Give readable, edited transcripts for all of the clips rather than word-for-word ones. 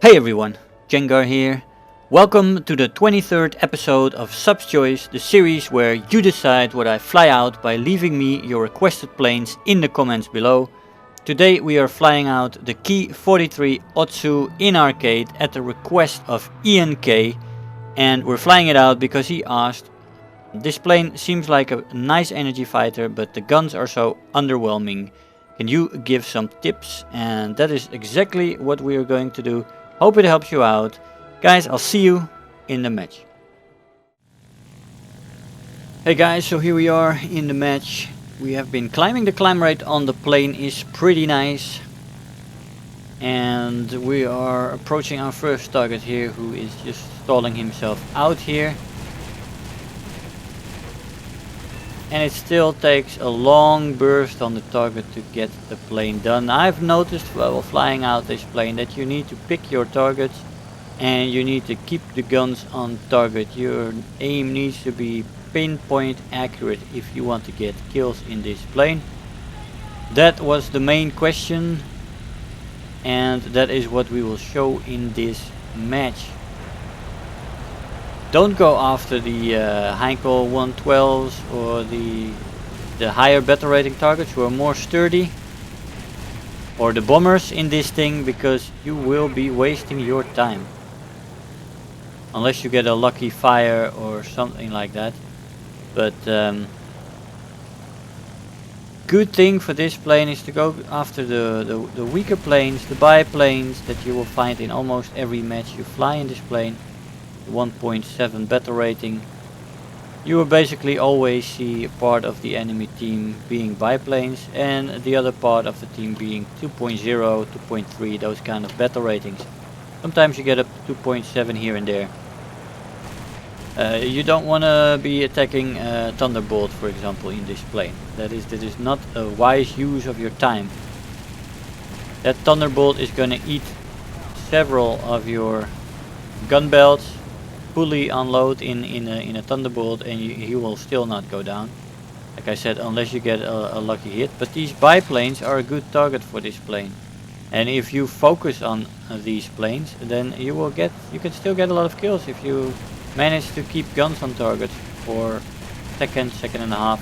Hey everyone, Jengar here. Welcome to the 23rd episode of Sub's Choice, the series where you decide what I fly out by leaving me your requested planes in the comments below. Today we are flying out the Ki-43-II in arcade at the request of Ian K, and we're flying it out because he asked. This plane seems like a nice energy fighter, but the guns are so underwhelming. Can you give some tips? And that is exactly what we are going to do. Hope it helps you out. Guys, I'll see you in the match. Hey guys, so here we are in the match. We have been climbing. The climb rate on the plane is pretty nice. And we are approaching our first target here, who is just stalling himself out here. And it still takes a long burst on the target to get the plane done. I've noticed while flying out this plane that you need to pick your targets and you need to keep the guns on target. Your aim needs to be pinpoint accurate if you want to get kills in this plane. That was the main question, and that is what we will show in this match. Don't go after the Heinkel 112s or the higher battle rating targets who are more sturdy, or the bombers in this thing, because you will be wasting your time. Unless you get a lucky fire or something like that. But good thing for this plane is to go after the weaker planes, the biplanes that you will find in almost every match you fly in this plane. 1.7 battle rating. You will basically always see a part of the enemy team being biplanes and the other part of the team being 2.0, 2.3, those kind of battle ratings. Sometimes you get up to 2.7 here and there. You don't want to be attacking Thunderbolt, for example, in this plane. That is not a wise use of your time. That Thunderbolt is going to eat several of your gun belts. Fully unload in a Thunderbolt and he will still not go down, like I said, unless you get a lucky hit. But these biplanes are a good target for this plane, and if you focus on these planes, then you can still get a lot of kills if you manage to keep guns on target for second and a half.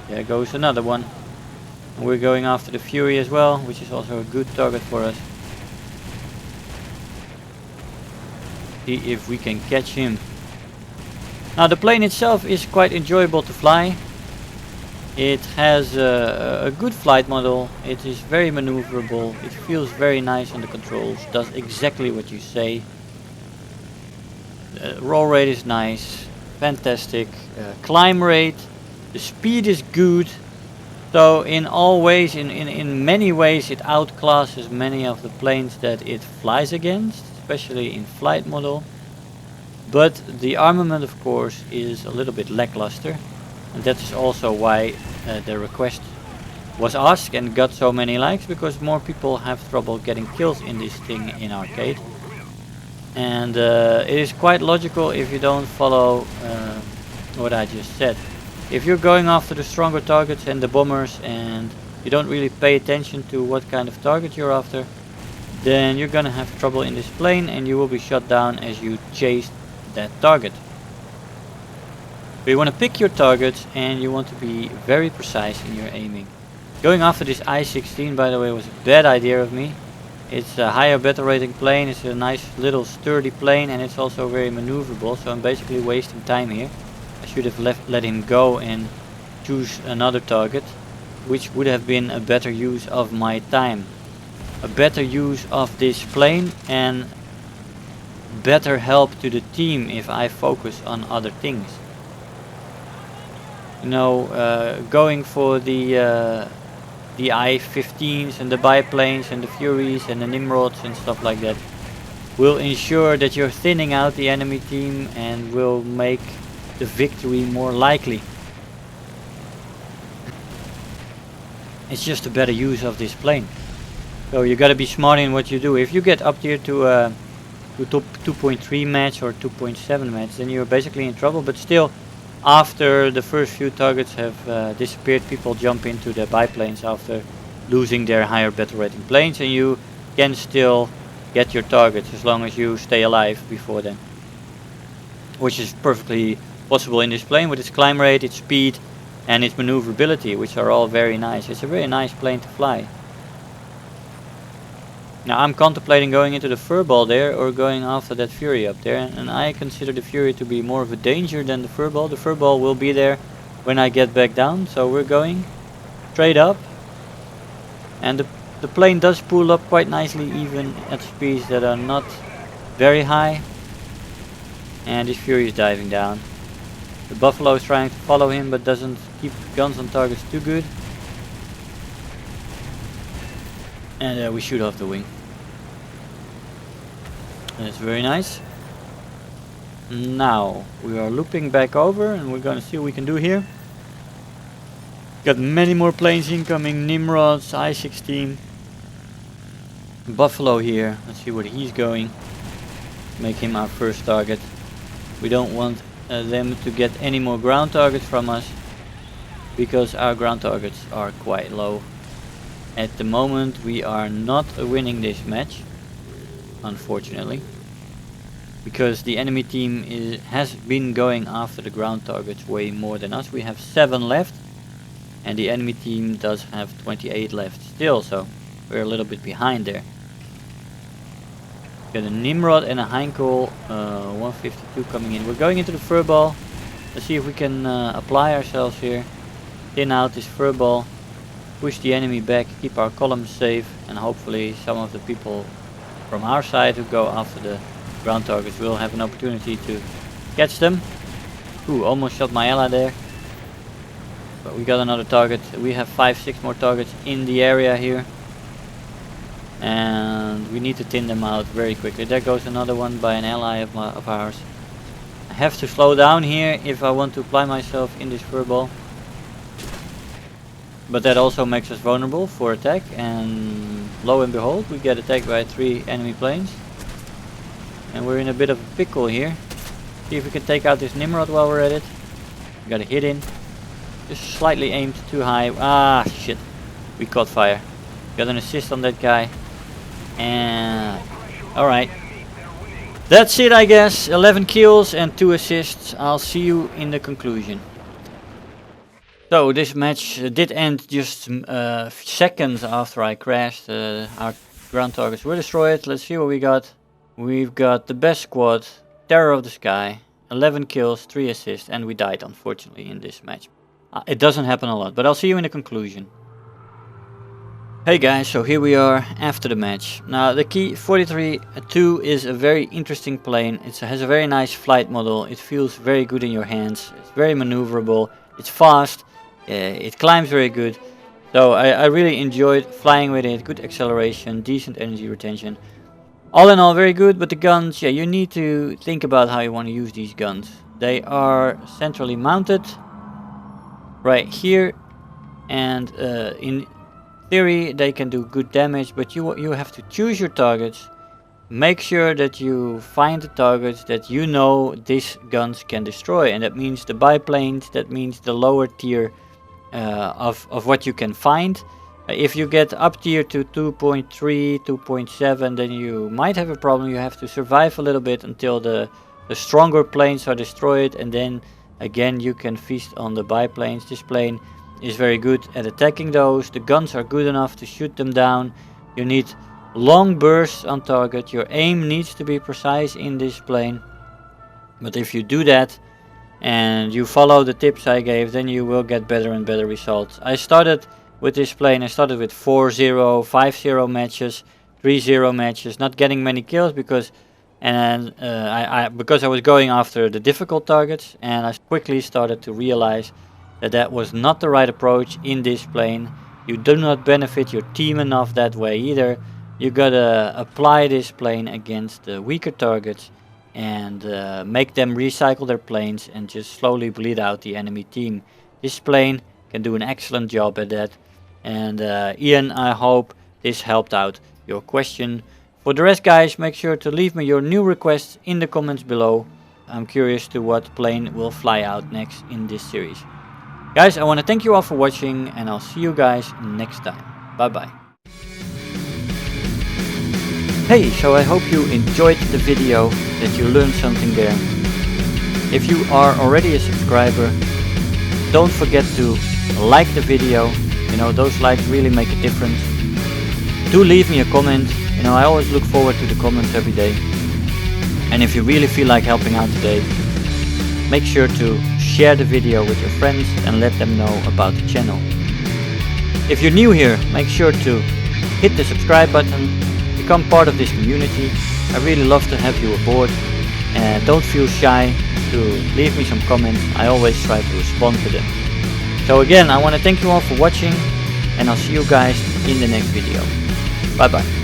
There goes another one. We're going after the Fury as well, which is also a good target for us. See if we can catch him. Now the plane itself is quite enjoyable to fly. It has a good flight model. It is very maneuverable. It feels very nice on the controls. Does exactly what you say. Roll rate is nice. Fantastic. Climb rate. The speed is good. So in all ways, in many ways, it outclasses many of the planes that it flies against, especially in flight model. But the armament, of course, is a little bit lackluster, and that is also why the request was asked and got so many likes, because more people have trouble getting kills in this thing in arcade. And it is quite logical if you don't follow what I just said. If you're going after the stronger targets and the bombers and you don't really pay attention to what kind of target you're after, then you're gonna have trouble in this plane and you will be shot down as you chase that target. But you want to pick your targets and you want to be very precise in your aiming. Going after this I-16, by the way, was a bad idea of me. It's a higher battle rating plane, it's a nice little sturdy plane, and it's also very maneuverable, so I'm basically wasting time here. I should have let him go and choose another target, which would have been a better use of my time. A better use of this plane and better help to the team if I focus on other things. You know, going for the I-15s and the biplanes and the Furies and the Nimrods and stuff like that will ensure that you're thinning out the enemy team and will make the victory more likely. It's just a better use of this plane. So you gotta be smart in what you do. If you get up here to top 2.3 match or 2.7 match, then you're basically in trouble. But still, after the first few targets have disappeared, people jump into the biplanes after losing their higher battle rating planes, and you can still get your targets as long as you stay alive before then. Which is perfectly possible in this plane with its climb rate, its speed and its maneuverability, which are all very nice. It's a very nice plane to fly. Now I'm contemplating going into the furball there or going after that Fury up there, and I consider the Fury to be more of a danger than the furball. The furball will be there when I get back down, so we're going straight up. And the plane does pull up quite nicely even at speeds that are not very high. And this Fury is diving down. The Buffalo is trying to follow him but doesn't keep guns on targets too good. And we shoot off the wing. That's very nice. Now we are looping back over and we're gonna see what we can do here. Got many more planes incoming, Nimrods, I-16. Buffalo here, let's see where he's going. Make him our first target. We don't want them to get any more ground targets from us, because our ground targets are quite low. At the moment we are not winning this match, unfortunately, because the enemy team has been going after the ground targets way more than us. We have 7 left and the enemy team does have 28 left still, so we're a little bit behind there. Got a Nimrod and a Heinkel 152 coming in. We're going into the furball. Let's see if we can apply ourselves here. Thin out this furball, push the enemy back, keep our columns safe, and hopefully some of the people from our side who go after the ground targets will have an opportunity to catch them. Ooh, almost shot my ally there. But we got another target. We have 5-6 more targets in the area here. And we need to thin them out very quickly. There goes another one by an ally of ours. I have to slow down here if I want to apply myself in this furball. But that also makes us vulnerable for attack, and lo and behold we get attacked by 3 enemy planes. And we're in a bit of a pickle here. See if we can take out this Nimrod while we're at it. We got a hit in. Just slightly aimed too high. Ah shit. We caught fire. Got an assist on that guy. And alright. That's it, I guess. 11 kills and 2 assists. I'll see you in the conclusion. So this match did end just seconds after I crashed. Our ground targets were destroyed. Let's see what we got. We've got the best squad, Terror of the Sky, 11 kills, 3 assists, and we died unfortunately in this match. It doesn't happen a lot, but I'll see you in the conclusion. Hey guys, so here we are after the match. Now the Ki-43-II is a very interesting plane. It has a very nice flight model. It feels very good in your hands. It's very maneuverable. It's fast. It climbs very good. So I really enjoyed flying with it. Good acceleration, decent energy retention. All in all very good, but the guns, yeah, you need to think about how you want to use these guns. They are centrally mounted right here, and in theory they can do good damage, but you have to choose your targets. Make sure that you find the targets that you know these guns can destroy, and that means the biplanes, that means the lower tier of what you can find. If you get up tier to 2.3, 2.7, then you might have a problem. You have to survive a little bit until the stronger planes are destroyed, and then again you can feast on the biplanes. This plane is very good at attacking those. The guns are good enough to shoot them down. You need long bursts on target. Your aim needs to be precise in this plane. But if you do that and you follow the tips I gave, then you will get better and better results. I started with this plane, I started with 4-0, 5-0 matches, 3-0 matches, not getting many kills because I was going after the difficult targets, and I quickly started to realize that was not the right approach in this plane. You do not benefit your team enough that way either. You gotta apply this plane against the weaker targets and make them recycle their planes and just slowly bleed out the enemy team. This plane can do an excellent job at that. And Ian, I hope this helped out your question. For the rest guys, make sure to leave me your new requests in the comments below. I'm curious to what plane will fly out next in this series. Guys, I want to thank you all for watching, and I'll see you guys next time. Bye bye. Hey, so I hope you enjoyed the video, that you learned something there. If you are already a subscriber, don't forget to like the video. You know, those likes really make a difference. Do leave me a comment. You know, I always look forward to the comments every day. And if you really feel like helping out today, make sure to share the video with your friends and let them know about the channel. If you're new here, make sure to hit the subscribe button, become part of this community. I really love to have you aboard, and don't feel shy to leave me some comments. I always try to respond to them. So again, I want to thank you all for watching, and I'll see you guys in the next video. Bye bye.